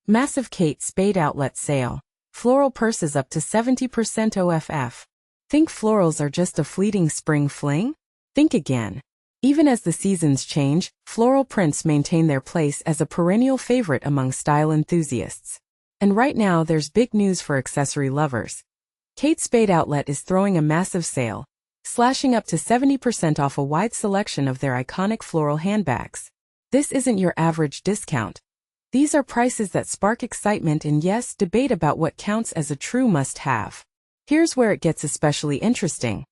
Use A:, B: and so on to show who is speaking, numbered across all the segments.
A: Massive Kate Spade outlet sale. Floral purses up to 70% OFF. Think florals are just a fleeting spring fling? Think again. Even as the seasons change, floral prints maintain their place as a perennial favorite among style enthusiasts. And right now there's big news for accessory lovers. Kate Spade Outlet is throwing a massive sale, slashing up to 70% off a wide selection of their iconic floral handbags. This isn't your average discount. These are prices that spark excitement and yes, debate about what counts as a true must-have. Here's where it gets especially interesting.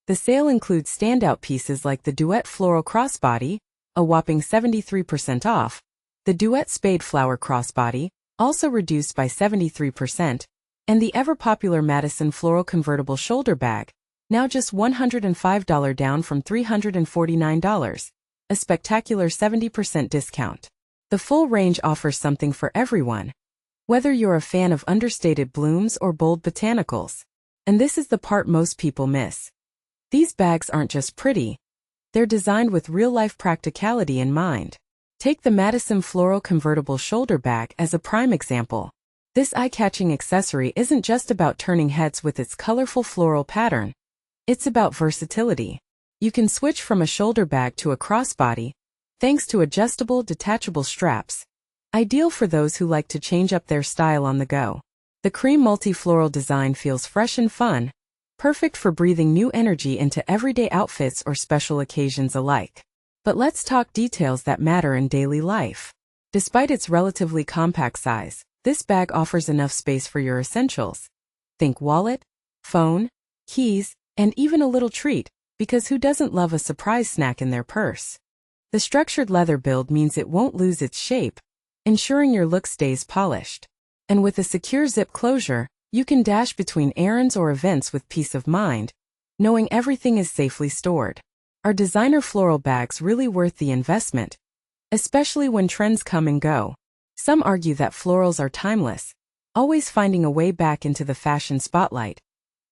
A: The sale includes standout pieces like the Duet Floral Crossbody, a whopping 73% off, the Duet Spade Flower Crossbody, also reduced by 73%, and the ever-popular Madison Floral Convertible Shoulder Bag, now just $105 down from $349, a spectacular 70% discount. The full range offers something for everyone, whether you're a fan of understated blooms or bold botanicals. And this is the part most people miss. These bags aren't just pretty. They're designed with real-life practicality in mind. Take the Madison Floral Convertible Shoulder Bag as a prime example. This eye-catching accessory isn't just about turning heads with its colorful floral pattern. It's about versatility. You can switch from a shoulder bag to a crossbody, thanks to adjustable, detachable straps. Ideal for those who like to change up their style on the go. The cream multi-floral design feels fresh and fun, perfect for breathing new energy into everyday outfits or special occasions alike. But let's talk details that matter in daily life. Despite its relatively compact size, this bag offers enough space for your essentials. Think wallet, phone, keys, and even a little treat, because who doesn't love a surprise snack in their purse? The structured leather build means it won't lose its shape, ensuring your look stays polished. And with a secure zip closure, you can dash between errands or events with peace of mind, knowing everything is safely stored. Are designer floral bags really worth the investment? Especially when trends come and go. Some argue that florals are timeless, always finding a way back into the fashion spotlight,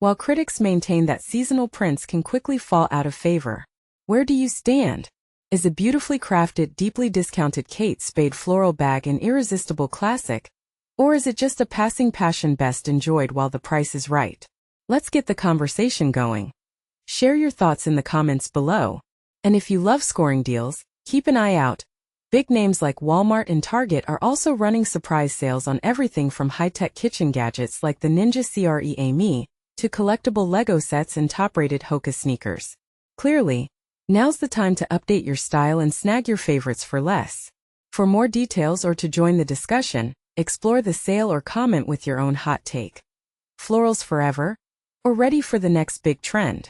A: while critics maintain that seasonal prints can quickly fall out of favor. Where do you stand? Is a beautifully crafted, deeply discounted Kate Spade floral bag an irresistible classic? Or is it just a passing passion best enjoyed while the price is right? Let's get the conversation going. Share your thoughts in the comments below. And if you love scoring deals, keep an eye out. Big names like Walmart and Target are also running surprise sales on everything from high-tech kitchen gadgets like the Ninja CREAME to collectible Lego sets and top-rated Hoka sneakers. Clearly, now's the time to update your style and snag your favorites for less. For more details or to join the discussion, explore the sale or comment with your own hot take. Florals forever? Or ready for the next big trend?